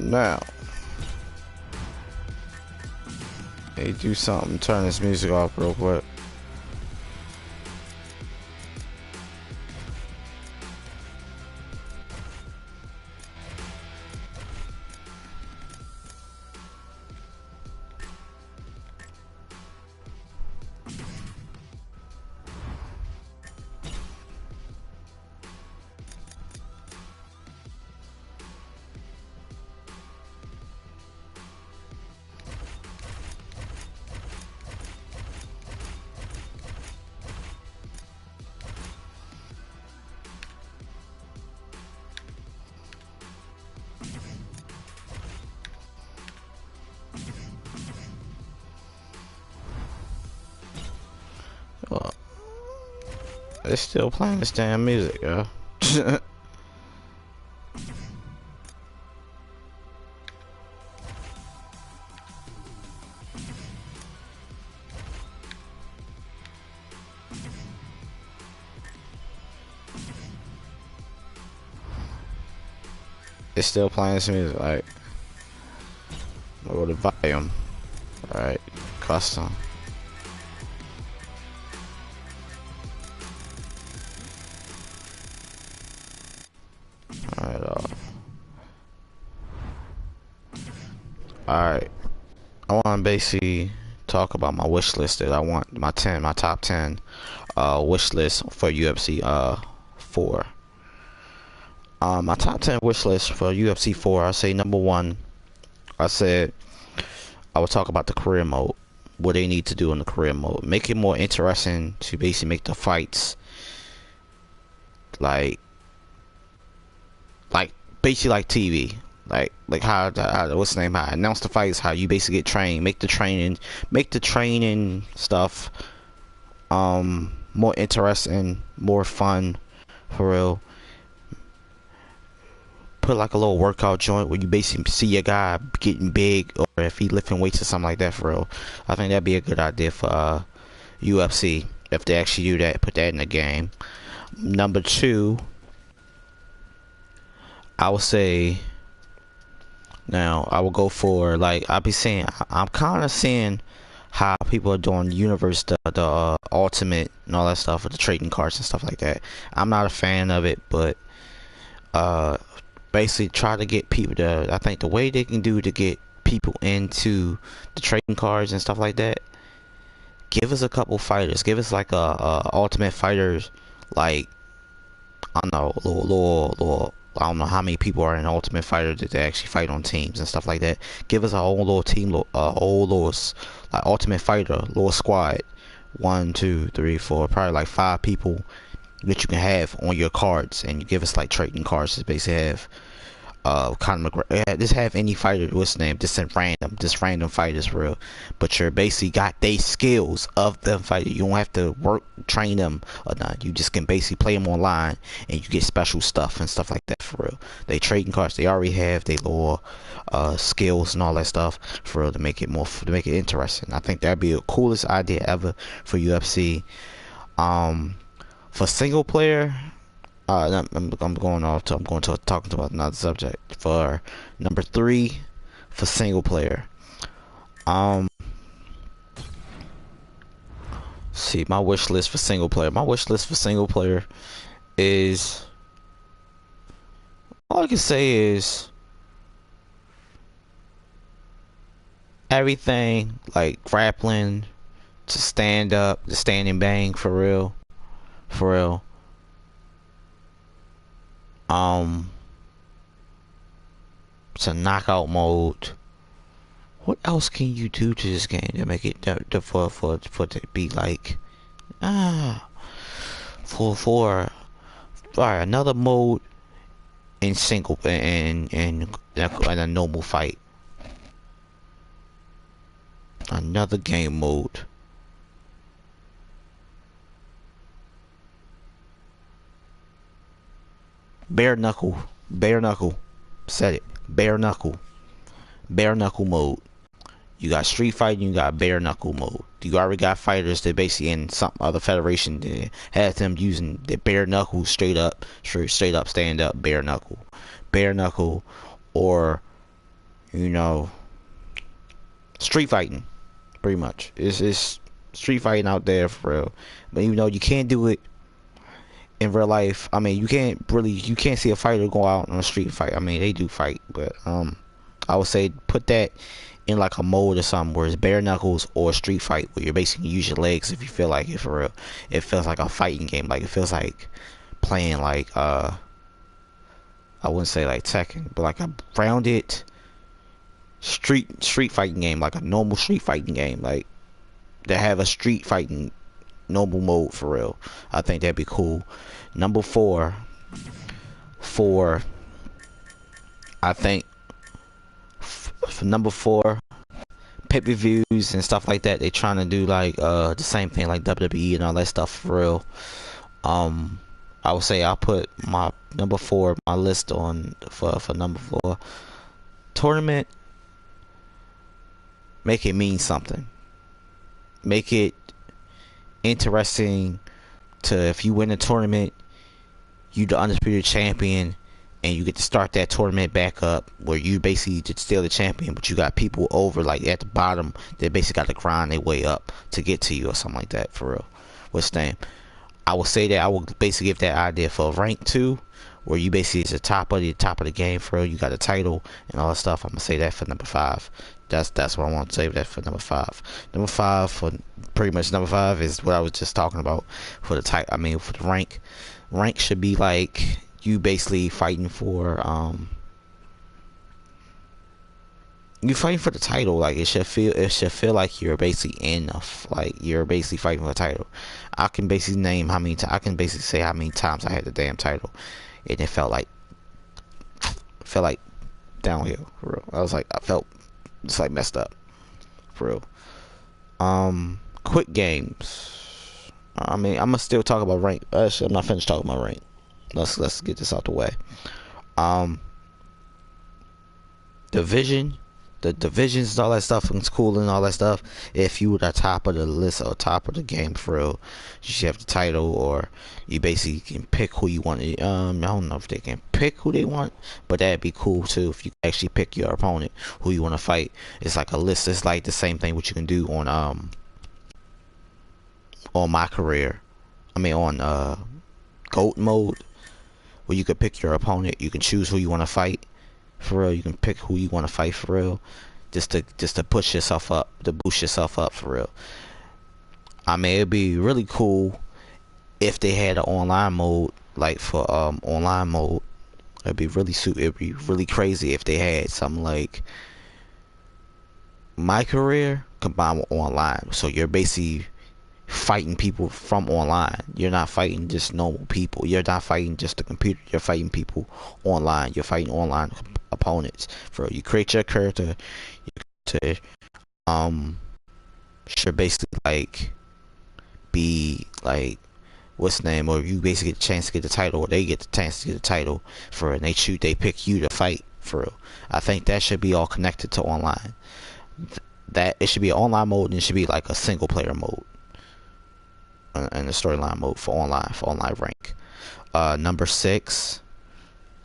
Now, hey, do something. Turn this music off real quick. Well, they're still playing this damn music, yo. It's still playing this music, like, I'll go to volume. Alright, custom. Alright, alright. I want to basically talk about my wish list that I want, my top 10 wish list for UFC 4. My top 10 wish list for UFC 4, I say number 1, I said I would talk about the career mode. What they need to do in the career mode. Make it more interesting to basically make the fights like basically like TV. Like how what's the name? How I announce the fights, how you basically get trained. Make the training stuff more interesting, more fun, for real. Put like a little workout joint where you basically see your guy getting big, or if he lifting weights or something like that, for real. I think that'd be a good idea for UFC if they actually do that. Put that in the game. Number 2, I would say. Now I will go for, like, I'll be saying, I'm kind of seeing how people are doing universe, the ultimate and all that stuff with the trading cards and stuff like that. I'm not a fan of it, but basically try to get people to, I think the way they can do to get people into the trading cards and stuff like that, give us a couple fighters, give us like a ultimate fighters, like, I don't know, little I don't know how many people are in Ultimate Fighter that they actually fight on teams and stuff like that. Give us a whole little team, whole little like Ultimate Fighter, little squad. 1, 2, 3, 4, probably like 5 people that you can have on your cards, and you give us like trading cards to basically have Conor McGregor. Yeah, just have any fighter, what's his name, just random fighters, for real. But you're basically got they skills of them fighter. You don't have to train them or not. You just can basically play them online, and you get special stuff and stuff like that, for real. They trading cards, they already have they little skills and all that stuff, for real, to make it interesting. I think that'd be the coolest idea ever for UFC. For single player, I'm going off to talking about another subject. For number 3, for single player, see, my wish list for single player. My wish list for single player is, all I can say is everything like grappling to stand up, the standing bang, for real, for real. To knockout mode. What else can you do to this game to make it for to be like for alright, another mode in single in a normal fight. Another game mode. Bare knuckle. Said it. Bare knuckle mode. You got street fighting, you got bare knuckle mode. You already got fighters that basically in some other federation that has them using the bare knuckle, straight up stand up bare knuckle, or you know, street fighting, pretty much. It's street fighting out there for real. But you know, you can't do it in real life. I mean, you can't see a fighter go out on a street fight. I mean, they do fight, but I would say put that in like a mode or something where it's bare knuckles or a street fight where you're basically use your legs if you feel like it for real. It feels like a fighting game. Like it feels like playing like I wouldn't say like Tekken, but like a rounded street fighting game, like a normal street fighting game, like they have a street fighting normal mode for real. I think that'd be cool. Number four, for I think for number four, pay-per-views and stuff like that. They trying to do like the same thing like WWE and all that stuff for real. I would say I'll put my number four, my list on for number four. Tournament, make it mean something. Make it interesting to if you win a tournament, you the undisputed champion, and you get to start that tournament back up where you basically just still the champion, but you got people over like at the bottom that basically got to grind their way up to get to you or something like that for real. What's the name? I will say that I will basically give that idea for rank 2, where you basically is the top of the game for real. You got a title and all that stuff. I'm gonna say that for number 5. That's what I want to say. That for number 5. Number 5 for pretty much number 5 is what I was just talking about for the type. I mean for the rank. Rank should be like you basically fighting for you fighting for the title. Like it should feel like you're basically like you're basically fighting for the title. I can basically name how many I can basically say how many times I had the damn title, and it felt like downhill for real. I felt just like messed up for real. Quick games. I mean, I'm gonna still talk about rank. Actually, I'm not finished talking about rank. Let's get this out the way. Division. The divisions and all that stuff is cool and all that stuff. If you were the top of the list or top of the game for real, you should have the title, or you basically can pick who you want. I don't know if they can pick who they want, but that'd be cool too if you actually pick your opponent who you want to fight. It's like a list. It's like the same thing what you can do on my career. I mean on GOAT mode, where you could pick your opponent. You can choose who you want to fight. For real, you can pick who you want to fight for real, just to push yourself up, to boost yourself up for real. I mean, it'd be really cool if they had an online mode, like for online mode. It'd be really crazy if they had something like my career combined with online. So you're basically fighting people from online. You're not fighting just normal people. You're not fighting just the computer. You're fighting people online. You're fighting online opponents. For you create your character, to should basically like be like what's the name, or you basically get a chance to get the title, or they get the chance to get the title for, and they pick you to fight for real. I think that should be all connected to online. That it should be an online mode, and it should be like a single player mode and the storyline mode for online rank. Number 6,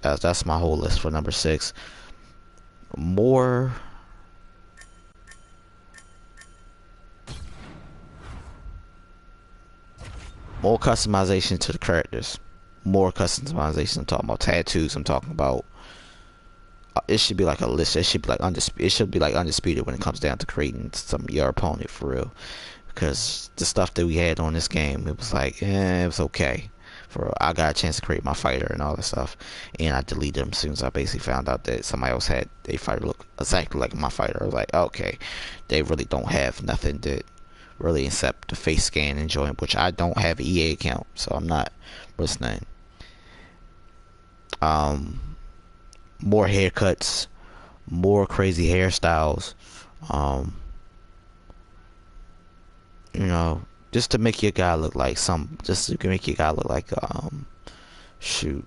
that's my whole list for number 6. More customization to the characters. More customization. I'm talking about tattoos. I'm talking about it should be like a list. It should be like undisputed when it comes down to creating your opponent for real. Because the stuff that we had on this game, it was like, it was okay. I got a chance to create my fighter and all that stuff, and I deleted them as soon as I basically found out that somebody else had a fighter look exactly like my fighter. I was like, okay, they really don't have nothing that really except the face scan and joint, which I don't have an EA account, so I'm not listening. More haircuts, more crazy hairstyles. You know, just to make your guy look like shoot,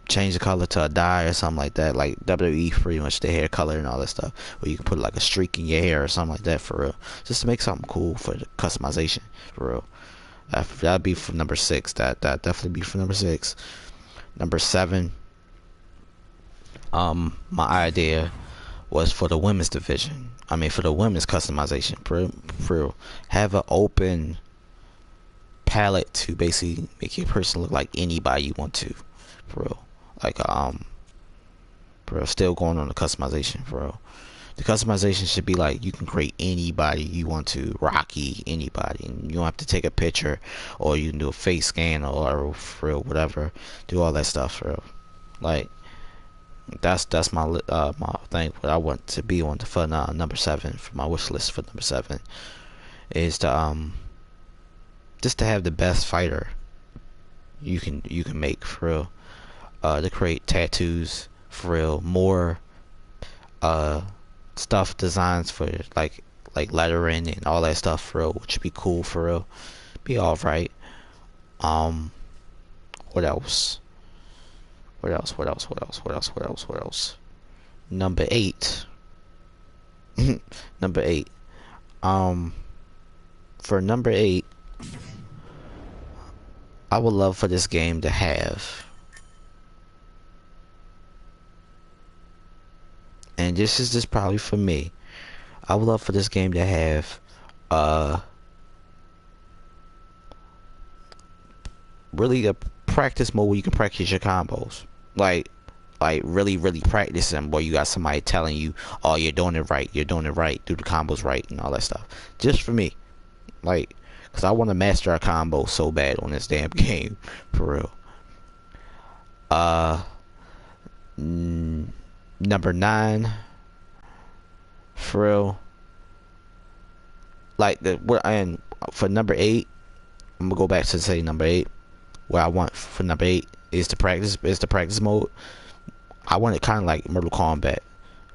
change the color to a dye or something like that, like WWE pretty much the hair color and all that stuff, or you can put like a streak in your hair or something like that for real, just to make something cool for the customization for real. That'd be for number 6. That definitely be for number 6. Number 7, my idea was for the women's division. I mean, for the women's customization. For real. Have an open palette to basically make your person look like anybody you want to. For real. Like, for real. Still going on the customization. For real. The customization should be like you can create anybody you want to, Rocky, anybody, and you don't have to take a picture, or you can do a face scan or for real, whatever, do all that stuff for real. Like that's my my thing. What I want to be on for number 7 for my wish list for number 7 is to just to have the best fighter you can make for real. To create tattoos for real, more stuff designs for like lettering and all that stuff for real, which would be cool for real. Be alright. What else? What else? What else? What else? What else? What else? What else? Number 8. Number 8. For number 8, I would love for this game to have, and this is just probably for me, I would love for this game to have really a practice mode where you can practice your combos. Like really practice them, where you got somebody telling you, oh, you're doing it right, do the combos right and all that stuff. Just for me. Like, cause I want to master a combo so bad on this damn game. For real. Number 9, for real. Like and for number 8, I'm gonna go back to say number 8. What I want for number 8 is the practice mode. I want it kind of like Mortal Kombat,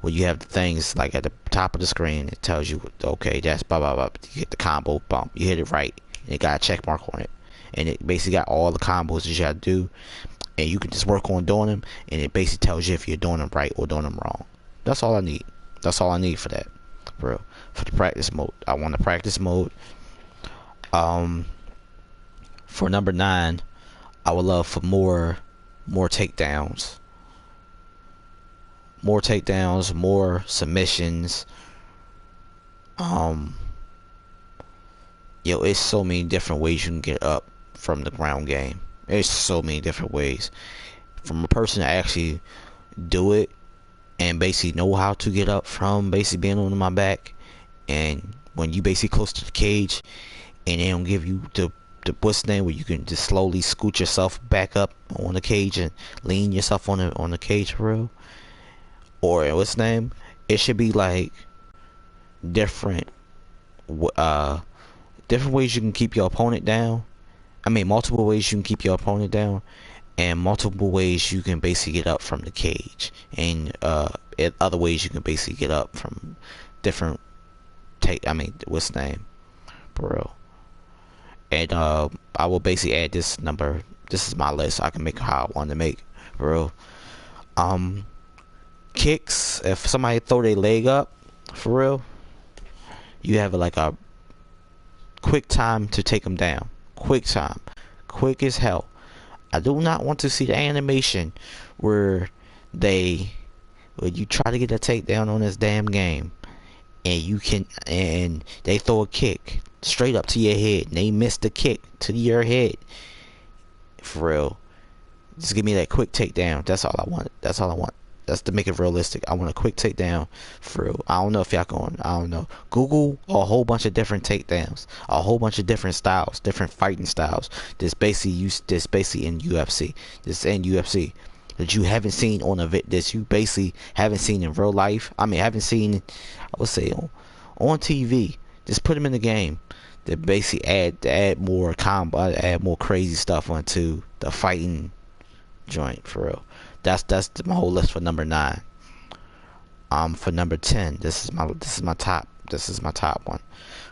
where you have the things like at the top of the screen. It tells you, okay, that's blah blah blah. You hit the combo, bump, you hit it right, and it got a check mark on it, and it basically got all the combos that you have to do, and you can just work on doing them, and it basically tells you if you're doing them right or doing them wrong. That's all I need. That's all I need for that, bro. For the practice mode, I want the practice mode. For number 9, I would love for more takedowns. More takedowns, more submissions. Yo, it's so many different ways you can get up from the ground game. There's so many different ways. From a person to actually do it and basically know how to get up from basically being on my back, and when you basically close to the cage and they don't give you the what's name where you can just slowly scoot yourself back up on the cage and lean yourself on the cage for real. Or what's name? It should be like different ways you can keep your opponent down. I mean, multiple ways you can keep your opponent down, and multiple ways you can basically get up from the cage, and other ways you can basically get up from different what's the name, bro. And I will basically add this number. This is my list. I can make how I want to make, bro. Kicks. If somebody throw their leg up, for real, you have like a quick time to take them down. Quick time, quick as hell. I do not want to see the animation where you try to get a takedown on this damn game, and they throw a kick straight up to your head, and they miss the kick to your head. For real, just give me that quick takedown. That's all I want. That's all I want. That's to make it realistic. I want a quick takedown. For real. I don't know if y'all going. I don't know. Google a whole bunch of different takedowns, a whole bunch of different styles, different fighting styles. This basically in UFC. This in UFC that you haven't seen on this you basically haven't seen in real life. I mean, haven't seen, I would say, on TV. Just put them in the game. That basically add more combo, add more crazy stuff onto the fighting joint. For real. That's my whole list for number 9. For number 10, this is my top one.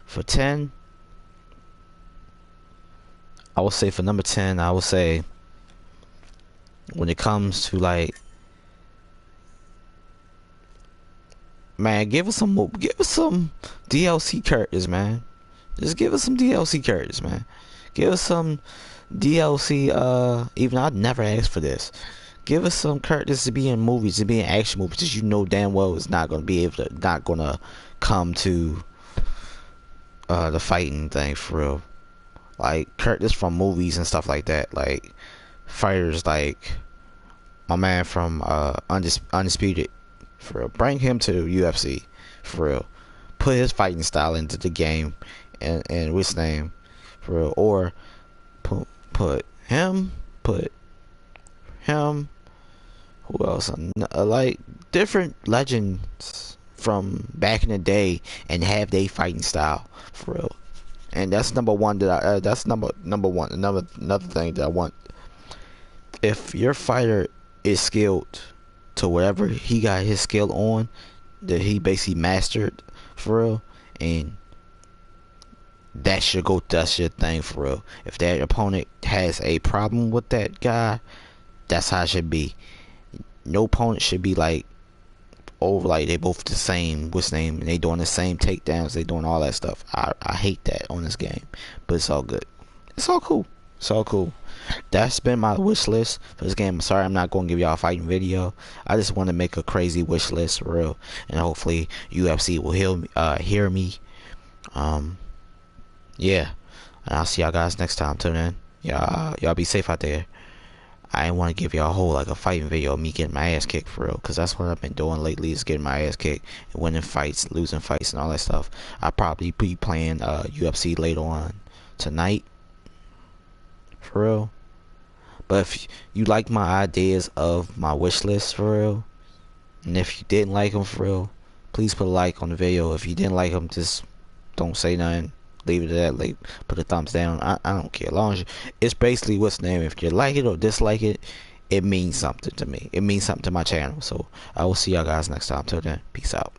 For 10, I will say for number 10, I will say when it comes to like, man, give us some DLC characters, man. Just give us some DLC characters, man. Give us some DLC. Even I'd never ask for this. Give us some characters to be in movies, to be in action movies, that you know damn well is not gonna be able to, not gonna come to the fighting thing for real. Like characters from movies and stuff like that. Like fighters like my man from Undisputed, for real. Bring him to UFC, for real. Put his fighting style into the game, and what's his name, for real. Or put him, put him. Who else? Like different legends from back in the day, and have they fighting style, for real. And that's number one. That's number one. Another thing that I want. If your fighter is skilled to whatever he got his skill on, that he basically mastered, for real, and that should go. That's your thing, for real. If that opponent has a problem with that guy, that's how it should be. No opponent should be like over, like they both the same, what's name, and they doing the same takedowns, they doing all that stuff. I hate that on this game, but it's all good. It's all cool. It's all cool. That's been my wish list for this game. I'm sorry I'm not going to give y'all a fighting video. I just want to make a crazy wish list for real, and hopefully UFC will hear me. Yeah, and I'll see y'all guys next time. Till then, y'all be safe out there. I didn't want to give y'all a whole like a fighting video of me getting my ass kicked, for real, because that's what I've been doing lately, is getting my ass kicked and winning fights, losing fights, and all that stuff. I'll probably be playing UFC later on tonight, for real. But if you like my ideas of my wish list, for real, and if you didn't like them, for real, please put a like on the video. If you didn't like them, just don't say nothing. Leave it at that. Like, put a thumbs down. I don't care. As long as it's basically what's the name. If you like it or dislike it, it means something to me. It means something to my channel. So I will see y'all guys next time. Till then, peace out.